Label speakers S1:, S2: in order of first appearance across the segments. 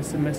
S1: SMS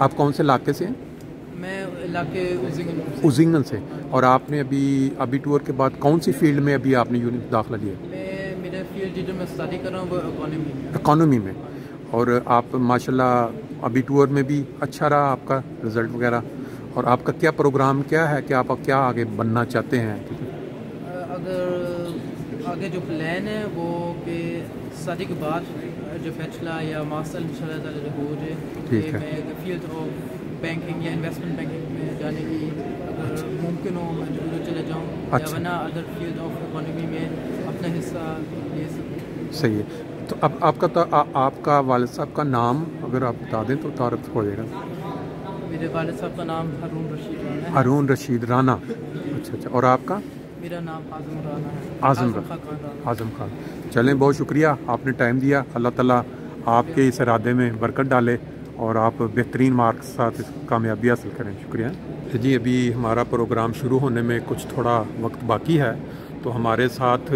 S2: آپ کون سے علاقے سے ہیں؟
S3: میں علاقے
S2: ازنگن سے. اور آپ نے ابھی ٹور کے بعد کون سی فیلڈ میں ابھی آپ نے داخلہ لیا؟
S3: میرا فیلڈ جو میں اسٹڈی کر رہا ہوں وہ
S2: اکانومی میں. اور آپ ماشاءاللہ ابھی ٹور میں بھی اچھا رہا آپ کا رزلٹ وغیرہ. اور آپ کا کیا پروگرام کیا ہے کہ آپ کیا آگے بننا چاہتے ہیں؟
S3: اگر آگے جو پلان ہے وہ کہ اسٹڈی کے بعد جو بیچلر یا ماسٹر انشاءاللہ تعالی جو ہو جائے کہ میں فیلڈ آف بینکنگ یا انویسٹمنٹ بینکنگ میں جانے کی اگر ممکن ہو میں ضرور چلے جاؤں یا ورنہ ادر فیلڈ آف اکانومی میں اپنا حصہ لے سکوں.
S2: صحیح ہے. تو اب آپ کا والد صاحب کا نام اگر آپ بتا دیں تو تعارف ہو جائے گا.
S3: میرے والد صاحب کا نام ہارون رشید رانا ہے.
S2: ہارون رشید رانا. اچھا. اور آپ کا؟
S3: میرا نام اعظم رانا ہے.
S2: اعظم خان. چلیں بہت شکریہ آپ نے ٹائم دیا. اللہ تعالیٰ آپ کے اس ارادے میں برکت ڈالے اور آپ بہترین مارکس کے ساتھ کامیابی حاصل کریں. شکریہ جی. ابھی ہمارا پروگرام شروع ہونے میں کچھ تھوڑا وقت باقی ہے تو ہمارے ساتھ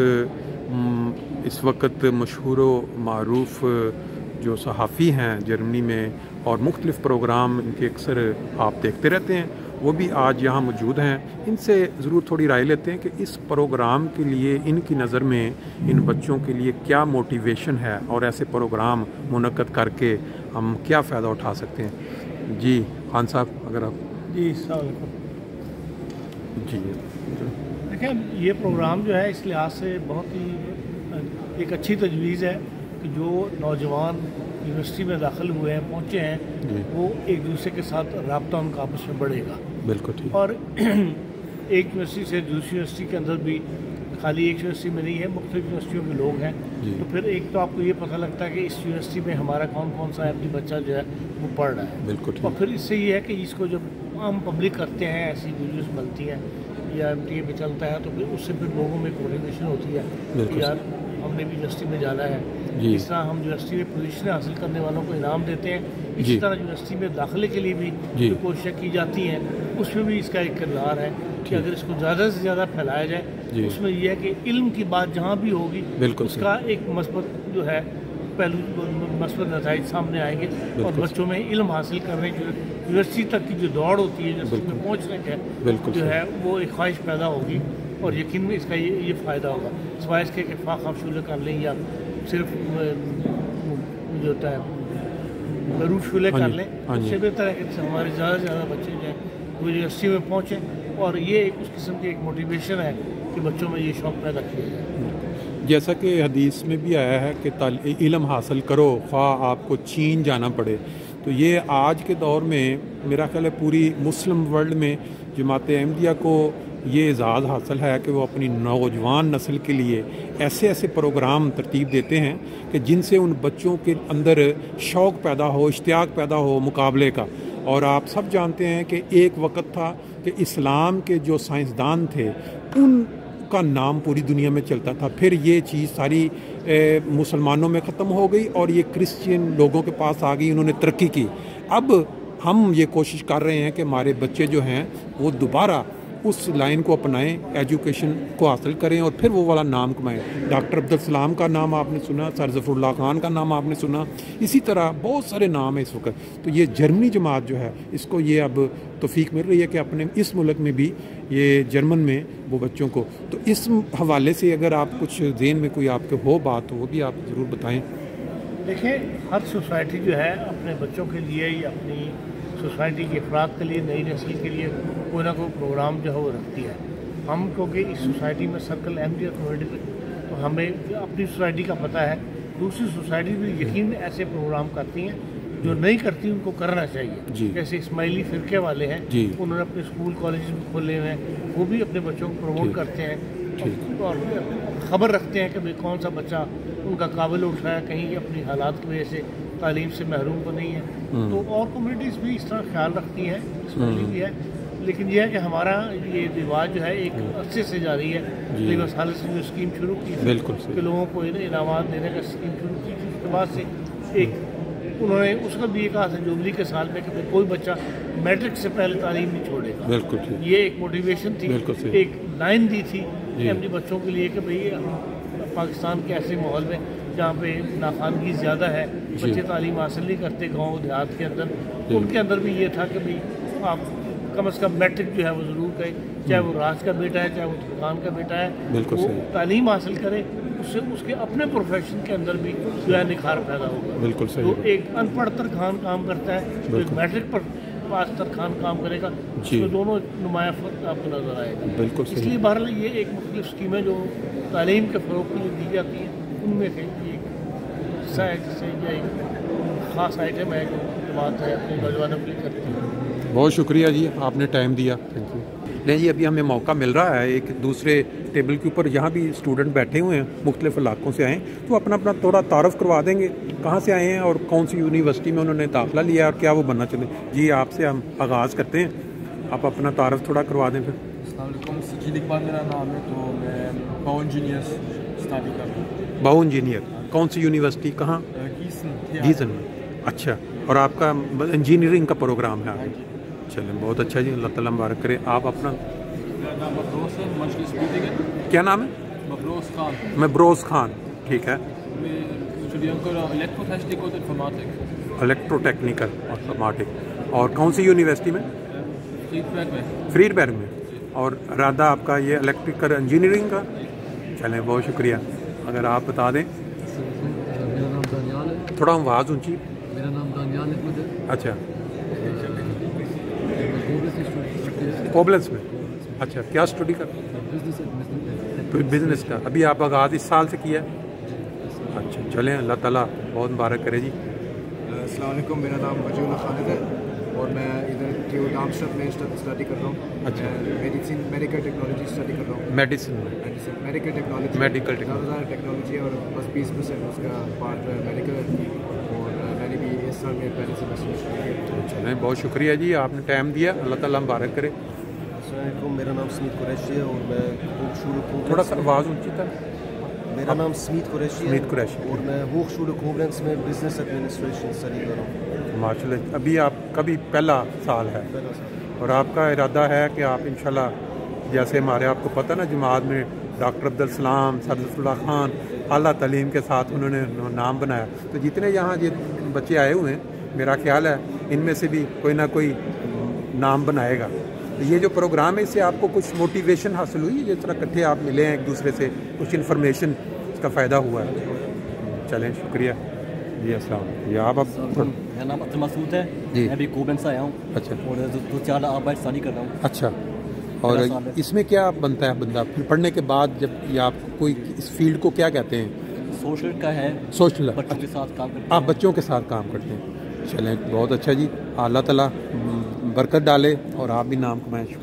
S2: اس وقت مشہور و معروف جو صحافی ہیں جرمنی میں اور مختلف پروگرام ان کے اکثر آپ دیکھتے رہتے ہیں وہ بھی آج یہاں موجود ہیں. ان سے ضرور تھوڑی رائے لیتے ہیں کہ اس پروگرام کے لیے ان کی نظر میں ان بچوں کے لیے کیا موٹیویشن ہے اور ایسے پروگرام منعقد کر کے ہم کیا فائدہ اٹھا سکتے ہیں. جی خان صاحب اگر آپ.
S4: جی السلام علیکم.
S2: جی
S4: دیکھیں یہ پروگرام جو ہے اس لحاظ سے بہت ہی ایک اچھی تجویز ہے کہ جو نوجوان یونیورسٹی میں داخل ہوئے ہیں پہنچے ہیں وہ ایک دوسرے کے ساتھ رابطہ ان کا آپس میں بڑھے گا.
S2: بالکل ٹھیک.
S4: اور ایک یونیورسٹی سے دوسری یونیورسٹی کے اندر بھی خالی ایک یونیورسٹی میں نہیں ہے مختلف یونیورسٹیوں کے لوگ ہیں تو پھر ایک تو آپ کو یہ پتہ لگتا ہے کہ اس یونیورسٹی میں ہمارا کون سا ایم ڈی بچہ جو ہے وہ پڑھ رہا ہے.
S2: بالکل.
S4: اور پھر اس سے یہ ہے کہ اس کو جب عام پبلک کرتے ہیں ایسی ویڈیوز بنتی ہیں یا ایم ٹی اے پہ چلتا ہے تو پھر اس سے پھر لوگوں میں موٹیویشن ہوتی ہے کہ یار ہم نے بھی یونیورسٹی میں جانا ہے. اس طرح ہم یونیورسٹی میں پوزیشنیں حاصل کرنے والوں کو انعام دیتے ہیں. اسی طرح یونیورسٹی میں داخلے کے لیے بھی جو کوششیں کی جاتی ہیں اس میں بھی اس کا ایک کردار ہے کہ اگر اس کو زیادہ سے زیادہ پھیلایا جائے اس میں یہ ہے کہ علم کی بات جہاں بھی ہوگی اس کا ایک مثبت جو ہے پہلو مثبت نتائج سامنے آئیں گے اور بچوں میں علم حاصل کرنے کی یونیورسٹی تک کی جو دوڑ ہوتی ہے یونیورسٹی میں پہنچنے کا جو ہے وہ ایک خواہش پیدا ہوگی اور یقین میں اس کا یہ فائدہ ہوگا. سوائے اس کے کہ فاق آپ شعلے کر لیں یا صرف جو ہوتا ہے بروف شعلے کر لیں اس سے بہتر ہے کہ ہمارے زیادہ سے زیادہ بچے جو ہیں وہ یونیورسٹی میں پہنچیں اور یہ ایک اس قسم کی ایک موٹیویشن ہے کہ بچوں میں یہ شوق پیدا کیا جائے.
S2: جیسا کہ حدیث میں بھی آیا ہے کہ علم حاصل کرو خواہ آپ کو چین جانا پڑے. تو یہ آج کے دور میں میرا خیال ہے پوری مسلم ورلڈ میں جماعت احمدیہ کو یہ اعزاز حاصل ہے کہ وہ اپنی نوجوان نسل کے لیے ایسے پروگرام ترتیب دیتے ہیں کہ جن سے ان بچوں کے اندر شوق پیدا ہو اشتیاق پیدا ہو مقابلے کا. اور آپ سب جانتے ہیں کہ ایک وقت تھا کہ اسلام کے جو سائنسدان تھے ان کا نام پوری دنیا میں چلتا تھا. پھر یہ چیز ساری مسلمانوں میں ختم ہو گئی اور یہ کرسچین لوگوں کے پاس آ گئی, انہوں نے ترقی کی. اب ہم یہ کوشش کر رہے ہیں کہ ہمارے بچے جو ہیں وہ دوبارہ اس لائن کو اپنائیں, ایجوکیشن کو حاصل کریں اور پھر وہ والا نام کمائیں. ڈاکٹر عبدالسلام کا نام آپ نے سنا, سر ظفر اللہ خان کا نام آپ نے سنا, اسی طرح بہت سارے نام ہیں اس وقت. تو یہ جرمنی جماعت جو ہے اس کو یہ اب توفیق مل رہی ہے کہ اپنے اس ملک میں بھی یہ جرمن میں وہ بچوں کو. تو اس حوالے سے اگر آپ کچھ ذہن میں کوئی آپ کے ہو بات وہ بھی آپ ضرور بتائیں.
S4: دیکھیں ہر سوسائٹی جو ہے اپنے بچوں کے لیے یا اپنی سوسائٹی کے افراد کے لیے نئی نسل کے لیے کوئی نہ کوئی پروگرام جو ہے وہ رکھتی ہے. ہم کیونکہ اس سوسائٹی میں سرکل احمدیہ کمیونٹی پہ تو ہمیں اپنی سوسائٹی کا پتہ ہے. دوسری سوسائٹی بھی یقین ایسے پروگرام کرتی ہیں جو نہیں کرتی ان کو کرنا چاہیے. جیسے اسماعیلی فرقے والے ہیں انہوں نے اپنے اسکول کالجز بھی کھولے ہوئے ہیں, وہ بھی اپنے بچوں کو پروموٹ کرتے ہیں اور خبر رکھتے ہیں کہ بھائی کون سا بچہ ان کا قابل اٹھ رہا ہے, کہیں اپنی حالات کی وجہ سے تعلیم سے محروم تو نہیں ہے. تو اور کمیونٹیز بھی اس طرح خیال رکھتی ہیں, اسماعیلی بھی ہے. لیکن یہ ہے کہ ہمارا یہ رواج جو ہے ایک عرصے سے جاری ہے. لیبر سال سے جو اسکیم شروع کی تھی کہ لوگوں کو انعامات دینے کا اسکیم شروع کی تھی, اس کے بعد سے ایک انہوں نے اس کا بھی یہ کہا تھا جوبلی کے سال میں کہ کوئی بچہ میٹرک سے پہلے تعلیم نہیں چھوڑے گا. یہ ایک موٹیویشن تھی, ایک لائن دی تھی اپنے بچوں کے لیے کہ بھئی پاکستان کے ایسے ماحول میں جہاں پہ ناخواندگی زیادہ ہے، بچے تعلیم حاصل نہیں کرتے گاؤں دیہات کے اندر، ان کے اندر بھی یہ تھا کہ بھائی آپ کم از کم میٹرک جو ہے وہ ضرور کریں، چاہے وہ راج کا بیٹا ہے چاہے وہ دکان کا بیٹا ہے، وہ تعلیم حاصل کرے، اس سے اس کے اپنے پروفیشن کے اندر بھی جو ہے نکھار پیدا ہوگا۔
S2: بالکل صحیح۔
S4: تو ایک ان پڑھ ترخان کام کرتا ہے، جو ایک میٹرک پر پاس ترخان کام کرے گا، اس میں دونوں نمایاں فرق آپ کو نظر آئے گا۔
S2: بالکل
S4: اس لیے بہرحال یہ ایک مختلف اسکیمیں جو تعلیم کے فروغ کے لیے دی جاتی ہیں، ان میں سے ایک حصہ ہے جس سے یہ ایک خاص آئٹم ہے جو جماعت ہے اپنے نوجوانوں کے لیے کرتی ہے۔
S2: بہت شکریہ جی، آپ نے ٹائم دیا، تھینک یو۔ نہیں جی، ابھی ہمیں موقع مل رہا ہے ایک دوسرے ٹیبل کے اوپر، یہاں بھی اسٹوڈنٹ بیٹھے ہوئے ہیں، مختلف علاقوں سے آئے ہیں، تو اپنا تھوڑا تعارف کروا دیں گے، کہاں سے آئے ہیں اور کون سی یونیورسٹی میں انہوں نے داخلہ لیا اور کیا وہ بننا چاہتے ہیں۔ جی آپ سے ہم آغاز کرتے ہیں، آپ اپنا تعارف تھوڑا کروا دیں پھر۔
S5: السلام علیکم، سجید اقبال میرا نام ہے، تو میں باؤ انجینئر اسٹڈی کر رہا ہوں۔
S2: باؤ انجینئر، کون سی یونیورسٹی، کہاں؟ گیزن میں۔ اچھا، اور آپ کا انجینئرنگ کا پروگرام ہے آگے؟ چلیں بہت اچھا جی، اللہ تعالیٰ مبارک کرے۔ آپ اپنا
S5: مبروس ہے، مجلس میٹنگ،
S2: کیا نام ہے؟
S5: مبروس خان۔
S2: مبروس خان، ٹھیک ہے۔
S5: میں اسٹوڈیو کر رہا ہوں الیکٹرو ٹیکنیکل اور انفارمیٹک۔
S2: الیکٹرو ٹیکنیکل اور انفارمیٹک، اور کون سی یونیورسٹی میں؟ فریڈ بیرگ میں۔ اور ارادہ آپ کا یہ الیکٹریکل انجینئرنگ کا؟ چلیں بہت شکریہ، اگر آپ بتا دیں۔
S6: میرا نام دانیال ہے۔
S2: تھوڑا آواز اونچی۔
S6: میرا نام دانیال احمد ہے۔
S2: اچھا،
S6: کوبلنس
S2: کوبلنس میں۔ اچھا، کیا اسٹڈی کر؟ بزنس کا۔ ابھی آپ آغاز اس سال سے کیا ہے؟ اچھا، چلیں اللہ تعالیٰ بہت مبارک کرے جی۔
S7: السلام علیکم، میرا نام وجیہ اللہ خالد ہے اور میں ادھر ٹیو ڈامسٹر میں اسٹڈی کر رہا ہوں۔
S2: اچھا،
S7: میڈیکل ٹیکنالوجی اسٹڈی کر رہا ہوں۔
S2: میڈیسن میں؟
S7: میڈیکل ٹیکنالوجی،
S2: میڈیکل
S7: ٹیکنالوجی، اور بس 20% اس کا پارٹ میڈیکل ہے، اور میں نے بھی اس سال میں پہلے سیمسٹر کیا۔
S2: چلیں بہت شکریہ جی، آپ نے ٹائم دیا، اللہ تعالیٰ مبارک کرے۔
S8: السلام علیکم، میرا نام سمیت قریشی ہے اور میں
S2: تھوڑا سا آواز اونچی تھا۔
S8: میرا نام سمیت قریشی ہے اور میں ہوخشول کوبلنس میں بزنس ایڈمنسٹریشن اسٹڈی کر رہا ہوں۔
S2: ماشاء اللہ، ابھی آپ کا بھی پہلا سال ہے اور آپ کا ارادہ ہے کہ آپ انشاءاللہ، جیسے ہمارے آپ کو پتہ نا جماعت میں ڈاکٹر عبدالسلام، سعادت اللہ خان اعلیٰ تعلیم کے ساتھ انہوں نے نام بنایا، تو جتنے یہاں بچے آئے ہوئے ہیں میرا خیال ہے ان میں سے بھی کوئی نہ کوئی نام بنائے گا۔ یہ جو پروگرام ہے اس سے آپ کو کچھ موٹیویشن حاصل ہوئی، جس طرح اکٹھے آپ ملے ہیں ایک دوسرے سے، کچھ انفارمیشن اس کا فائدہ ہوا ہے؟ چلیں شکریہ جی، السلام علیکم۔ یہ آپ
S9: میرا نام عبد المسعود ہے جی، میں بھی کوبلن سے آیا ہوں۔
S2: اچھا،
S9: اور 2-4 آبائی اسٹڈی کر رہا ہوں۔
S2: اچھا، اور اس میں کیا بنتا ہے بندہ پھر پڑھنے کے بعد، جب یہ آپ کوئی اس فیلڈ کو کیا کہتے ہیں؟
S9: سوشل کا ہے،
S2: سوشل،
S9: بچوں کے ساتھ کام کرتے ہیں۔
S2: آپ بچوں کے ساتھ کام کرتے ہیں، چلیں بہت اچھا جی، اللہ تعالیٰ برکت ڈالے اور آپ بھی نام کمائیں۔ شکریہ۔